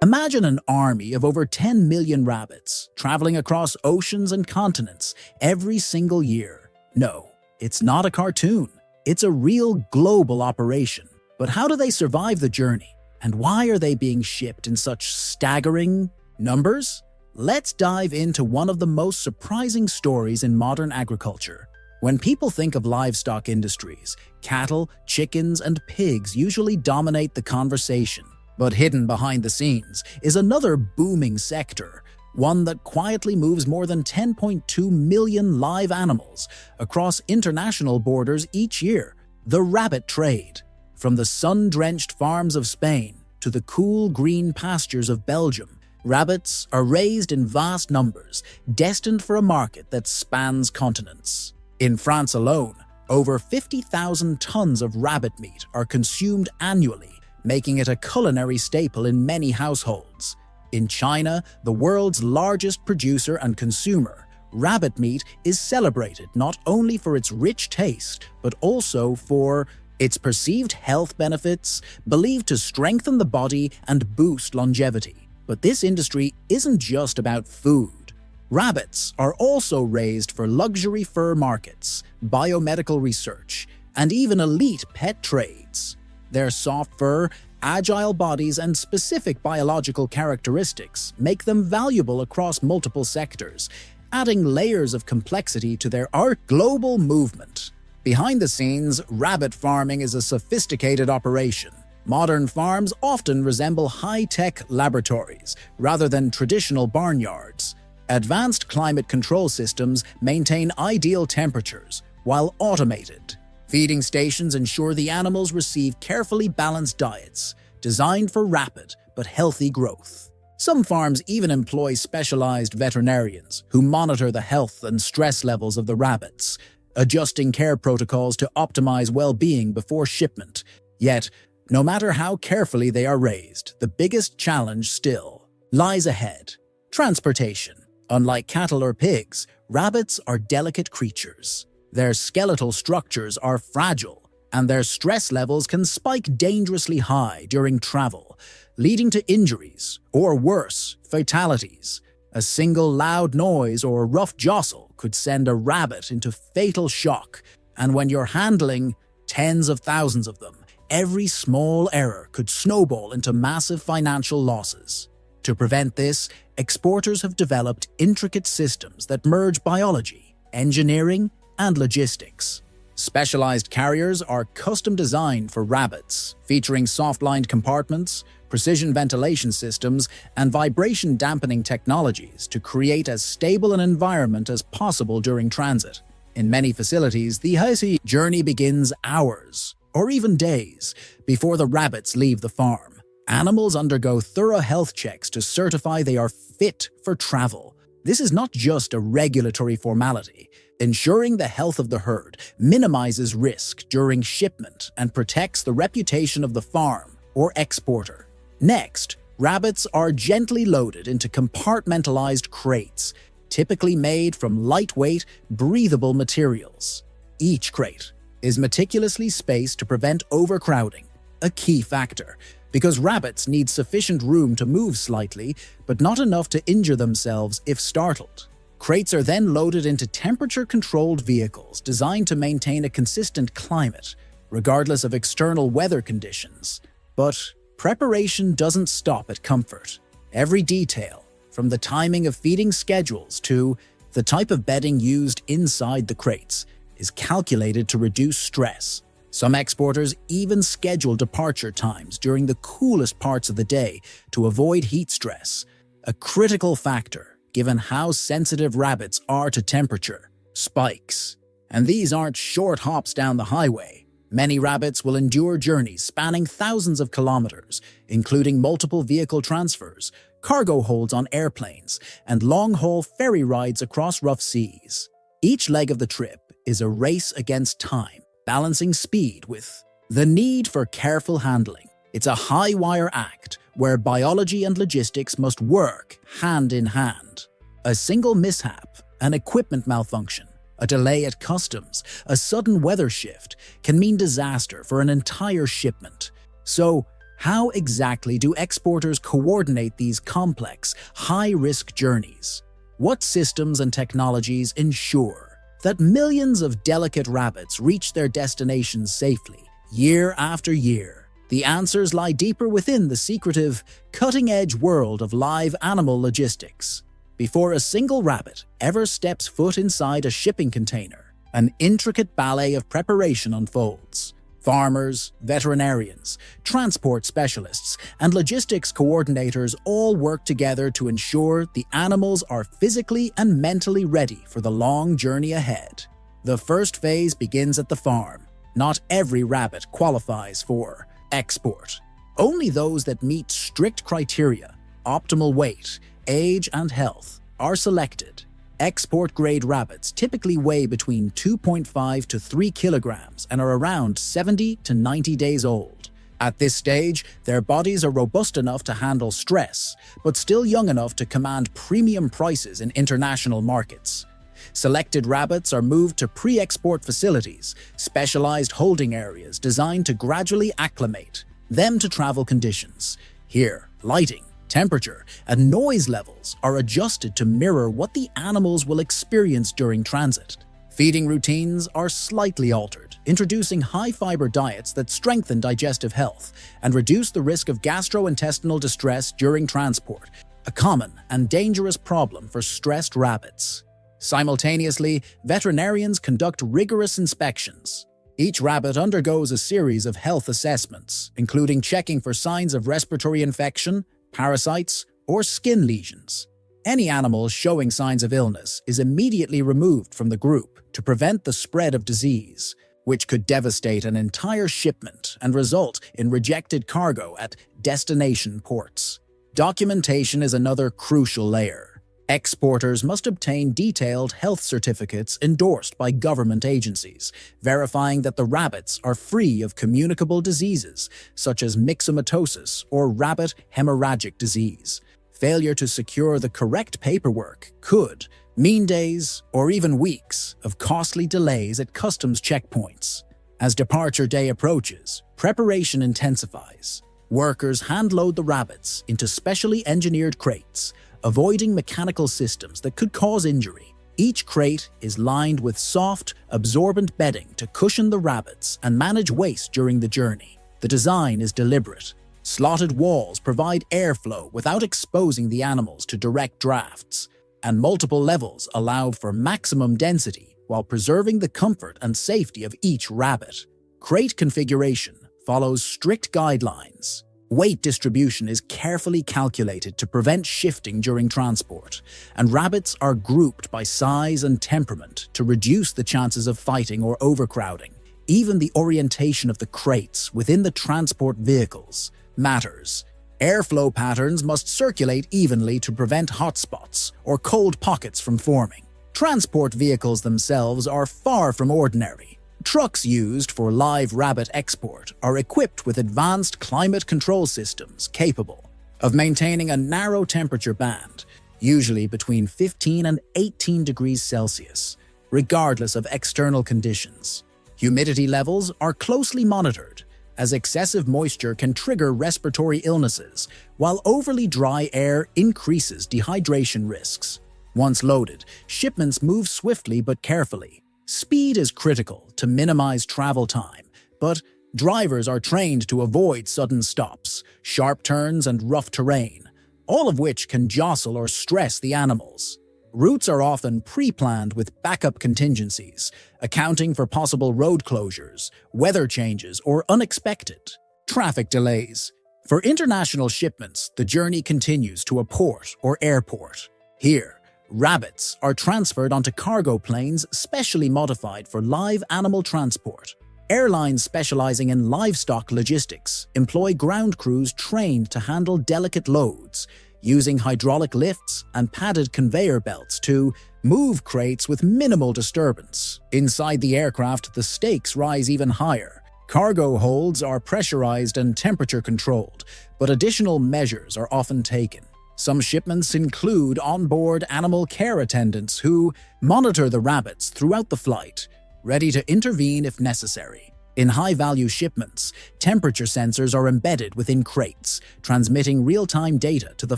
Imagine an army of over 10 million rabbits traveling across oceans and continents every single year. No, it's not a cartoon. It's a real global operation. But how do they survive the journey? And why are they being shipped in such staggering numbers? Let's dive into one of the most surprising stories in modern agriculture. When people think of livestock industries, cattle, chickens, and pigs usually dominate the conversation. But hidden behind the scenes is another booming sector, one that quietly moves more than 10.2 million live animals across international borders each year: the rabbit trade. From the sun-drenched farms of Spain to the cool green pastures of Belgium, rabbits are raised in vast numbers, destined for a market that spans continents. In France alone, over 50,000 tons of rabbit meat are consumed annually, making it a culinary staple in many households. In China, the world's largest producer and consumer, rabbit meat is celebrated not only for its rich taste, but also for its perceived health benefits, believed to strengthen the body and boost longevity. But this industry isn't just about food. Rabbits are also raised for luxury fur markets, biomedical research, and even elite pet trades. Their soft fur, agile bodies, and specific biological characteristics make them valuable across multiple sectors, adding layers of complexity to their global movement. Behind the scenes, rabbit farming is a sophisticated operation. Modern farms often resemble high-tech laboratories rather than traditional barnyards. Advanced climate control systems maintain ideal temperatures, while automated feeding stations ensure the animals receive carefully balanced diets, designed for rapid but healthy growth. Some farms even employ specialized veterinarians who monitor the health and stress levels of the rabbits, adjusting care protocols to optimize well-being before shipment. Yet, no matter how carefully they are raised, the biggest challenge still lies ahead: transportation. Unlike cattle or pigs, rabbits are delicate creatures. Their skeletal structures are fragile, and their stress levels can spike dangerously high during travel, leading to injuries, or worse, fatalities. A single loud noise or rough jostle could send a rabbit into fatal shock, and when you're handling tens of thousands of them, every small error could snowball into massive financial losses. To prevent this, exporters have developed intricate systems that merge biology, engineering, and logistics. Specialized carriers are custom designed for rabbits, featuring soft-lined compartments, precision ventilation systems, and vibration-dampening technologies to create as stable an environment as possible during transit. In many facilities, the healthy journey begins hours, or even days, before the rabbits leave the farm. Animals undergo thorough health checks to certify they are fit for travel. This is not just a regulatory formality. Ensuring the health of the herd minimizes risk during shipment and protects the reputation of the farm or exporter. Next, rabbits are gently loaded into compartmentalized crates, typically made from lightweight, breathable materials. Each crate is meticulously spaced to prevent overcrowding, a key factor, because rabbits need sufficient room to move slightly, but not enough to injure themselves if startled. Crates are then loaded into temperature-controlled vehicles designed to maintain a consistent climate, regardless of external weather conditions. But preparation doesn't stop at comfort. Every detail, from the timing of feeding schedules to the type of bedding used inside the crates, is calculated to reduce stress. Some exporters even schedule departure times during the coolest parts of the day to avoid heat stress, a critical factor given how sensitive rabbits are to temperature spikes. And these aren't short hops down the highway. Many rabbits will endure journeys spanning thousands of kilometers, including multiple vehicle transfers, cargo holds on airplanes, and long-haul ferry rides across rough seas. Each leg of the trip is a race against time, balancing speed with the need for careful handling. It's a high-wire act where biology and logistics must work hand in hand. A single mishap, an equipment malfunction, a delay at customs, a sudden weather shift can mean disaster for an entire shipment. So, How exactly do exporters coordinate these complex, high-risk journeys? What systems and technologies ensure that millions of delicate rabbits reach their destinations safely, year after year? The answers lie deeper within the secretive, cutting-edge world of live animal logistics. Before a single rabbit ever steps foot inside a shipping container, an intricate ballet of preparation unfolds. Farmers, veterinarians, transport specialists, and logistics coordinators all work together to ensure the animals are physically and mentally ready for the long journey ahead. The first phase begins at the farm. Not every rabbit qualifies for export. Only those that meet strict criteria, optimal weight, age, and health, are selected. Export-grade rabbits typically weigh between 2.5 to 3 kilograms and are around 70 to 90 days old. At this stage, their bodies are robust enough to handle stress, but still young enough to command premium prices in international markets. Selected rabbits are moved to pre-export facilities, specialized holding areas designed to gradually acclimate them to travel conditions. Here, lighting, temperature, and noise levels are adjusted to mirror what the animals will experience during transit. Feeding routines are slightly altered, introducing high-fiber diets that strengthen digestive health and reduce the risk of gastrointestinal distress during transport, a common and dangerous problem for stressed rabbits. Simultaneously, veterinarians conduct rigorous inspections. Each rabbit undergoes a series of health assessments, including checking for signs of respiratory infection, parasites, or skin lesions. Any animal showing signs of illness is immediately removed from the group to prevent the spread of disease, which could devastate an entire shipment and result in rejected cargo at destination ports. Documentation is another crucial layer. Exporters must obtain detailed health certificates endorsed by government agencies, verifying that the rabbits are free of communicable diseases such as myxomatosis or rabbit hemorrhagic disease. Failure to secure the correct paperwork could mean days or even weeks of costly delays at customs checkpoints. As departure day approaches, preparation intensifies. Workers hand-load the rabbits into specially engineered crates, avoiding mechanical systems that could cause injury. Each crate is lined with soft, absorbent bedding to cushion the rabbits and manage waste during the journey. The design is deliberate. Slotted walls provide airflow without exposing the animals to direct drafts, and multiple levels allow for maximum density while preserving the comfort and safety of each rabbit. Crate configuration follows strict guidelines. Weight distribution is carefully calculated to prevent shifting during transport, and rabbits are grouped by size and temperament to reduce the chances of fighting or overcrowding. Even the orientation of the crates within the transport vehicles matters. Airflow patterns must circulate evenly to prevent hotspots or cold pockets from forming. Transport vehicles themselves are far from ordinary. Trucks used for live rabbit export are equipped with advanced climate control systems capable of maintaining a narrow temperature band, usually between 15 and 18 degrees Celsius, regardless of external conditions. Humidity levels are closely monitored, as excessive moisture can trigger respiratory illnesses, while overly dry air increases dehydration risks. Once loaded, shipments move swiftly but carefully. Speed is critical to minimize travel time, but drivers are trained to avoid sudden stops, sharp turns, and rough terrain, all of which can jostle or stress the animals. Routes are often pre-planned with backup contingencies, accounting for possible road closures, weather changes, or unexpected traffic delays. For international shipments, the journey continues to a port or airport. Here, rabbits are transferred onto cargo planes specially modified for live animal transport. Airlines specializing in livestock logistics employ ground crews trained to handle delicate loads, using hydraulic lifts and padded conveyor belts to move crates with minimal disturbance. Inside the aircraft, the stakes rise even higher. Cargo holds are pressurized and temperature controlled, but additional measures are often taken. Some shipments include onboard animal care attendants who monitor the rabbits throughout the flight, ready to intervene if necessary. In high-value shipments, temperature sensors are embedded within crates, transmitting real-time data to the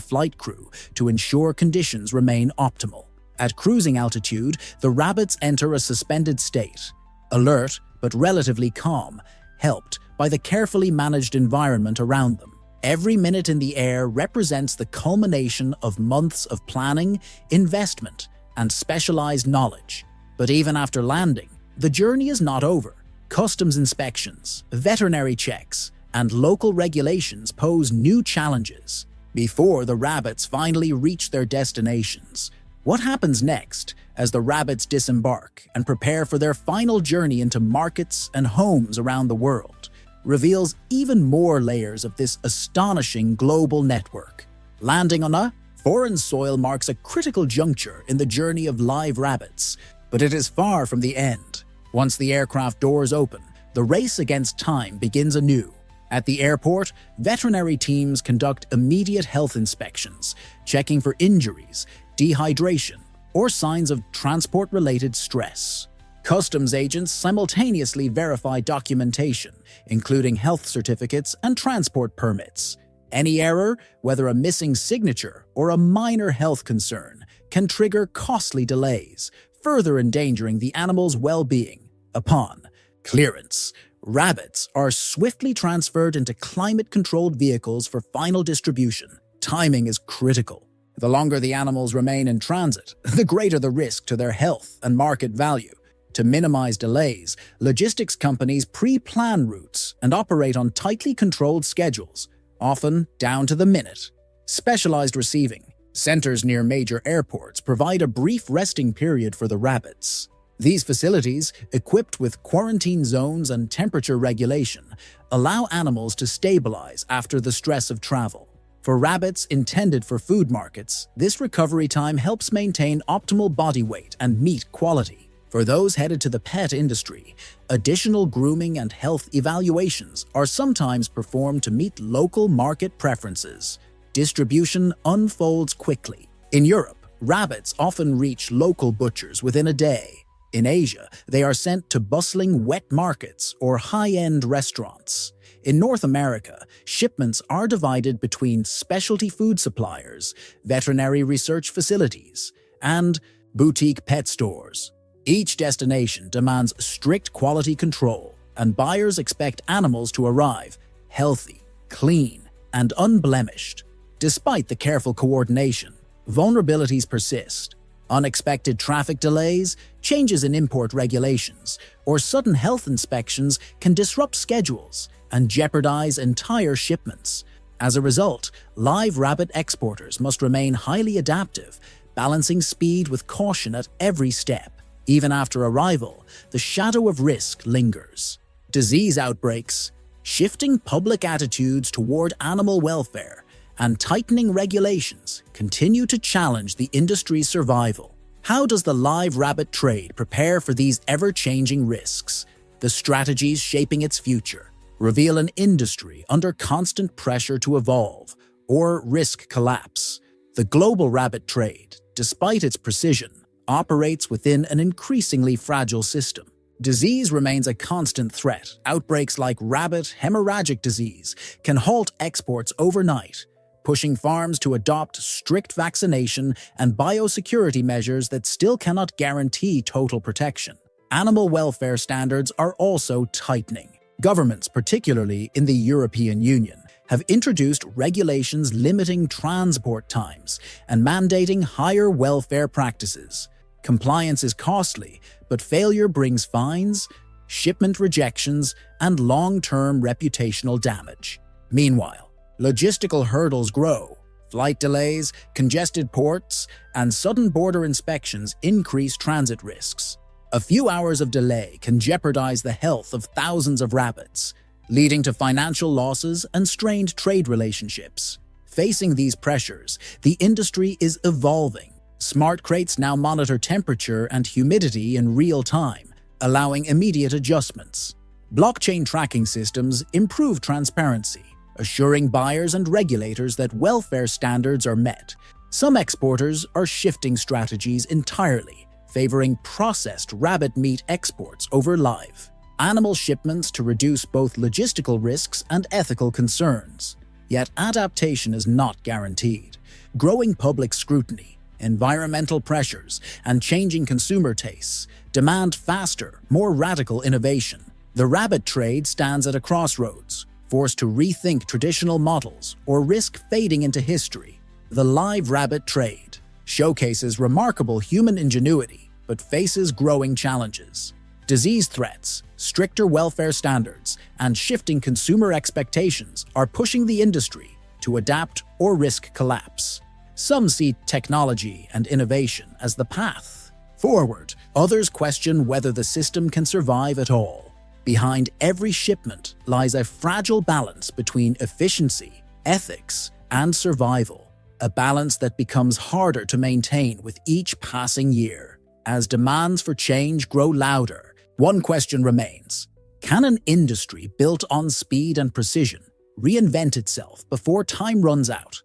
flight crew to ensure conditions remain optimal. At cruising altitude, the rabbits enter a suspended state, alert but relatively calm, helped by the carefully managed environment around them. Every minute in the air represents the culmination of months of planning, investment, and specialized knowledge. But even after landing, the journey is not over. Customs inspections, veterinary checks, and local regulations pose new challenges. Before the rabbits finally reach their destinations, what happens next as the rabbits disembark and prepare for their final journey into markets and homes around the world reveals even more layers of this astonishing global network. Landing on a foreign soil marks a critical juncture in the journey of live rabbits, but it is far from the end. Once the aircraft doors open, the race against time begins anew. At the airport, veterinary teams conduct immediate health inspections, checking for injuries, dehydration, or signs of transport-related stress. Customs agents simultaneously verify documentation, including health certificates and transport permits. Any error, whether a missing signature or a minor health concern, can trigger costly delays, further endangering the animal's well-being. Upon clearance, rabbits are swiftly transferred into climate-controlled vehicles for final distribution. Timing is critical. The longer the animals remain in transit, the greater the risk to their health and market value. To minimize delays, logistics companies pre-plan routes and operate on tightly controlled schedules, often down to the minute. Specialized receiving centers near major airports provide a brief resting period for the rabbits. These facilities, equipped with quarantine zones and temperature regulation, allow animals to stabilize after the stress of travel. For rabbits intended for food markets, this recovery time helps maintain optimal body weight and meat quality. For those headed to the pet industry, additional grooming and health evaluations are sometimes performed to meet local market preferences. Distribution unfolds quickly. In Europe, rabbits often reach local butchers within a day. In Asia, they are sent to bustling wet markets or high-end restaurants. In North America, shipments are divided between specialty food suppliers, veterinary research facilities, and boutique pet stores. Each destination demands strict quality control, and buyers expect animals to arrive healthy, clean, and unblemished. Despite the careful coordination, vulnerabilities persist. Unexpected traffic delays, changes in import regulations, or sudden health inspections can disrupt schedules and jeopardize entire shipments. As a result, live rabbit exporters must remain highly adaptive, balancing speed with caution at every step. Even after arrival, the shadow of risk lingers. Disease outbreaks, shifting public attitudes toward animal welfare, and tightening regulations continue to challenge the industry's survival. How does the live rabbit trade prepare for these ever-changing risks? The strategies shaping its future reveal an industry under constant pressure to evolve or risk collapse. The global rabbit trade, despite its precision, operates within an increasingly fragile system. Disease remains a constant threat. Outbreaks like rabbit hemorrhagic disease can halt exports overnight, pushing farms to adopt strict vaccination and biosecurity measures that still cannot guarantee total protection. Animal welfare standards are also tightening. Governments, particularly in the European Union, have introduced regulations limiting transport times and mandating higher welfare practices. Compliance is costly, but failure brings fines, shipment rejections, and long-term reputational damage. Meanwhile, logistical hurdles grow. Flight delays, congested ports, and sudden border inspections increase transit risks. A few hours of delay can jeopardize the health of thousands of rabbits, leading to financial losses and strained trade relationships. Facing these pressures, the industry is evolving. Smart crates now monitor temperature and humidity in real time, allowing immediate adjustments. Blockchain tracking systems improve transparency, assuring buyers and regulators that welfare standards are met. Some exporters are shifting strategies entirely, favoring processed rabbit meat exports over live. animal shipments to reduce both logistical risks and ethical concerns. Yet adaptation is not guaranteed. Growing public scrutiny, environmental pressures, and changing consumer tastes demand faster, more radical innovation. The rabbit trade stands at a crossroads, forced to rethink traditional models or risk fading into history. The live rabbit trade showcases remarkable human ingenuity but faces growing challenges. Disease threats, stricter welfare standards, and shifting consumer expectations are pushing the industry to adapt or risk collapse. Some see technology and innovation as the path forward. Others question whether the system can survive at all. Behind every shipment lies a fragile balance between efficiency, ethics, and survival, a balance that becomes harder to maintain with each passing year. As demands for change grow louder, one question remains: can an industry built on speed and precision reinvent itself before time runs out?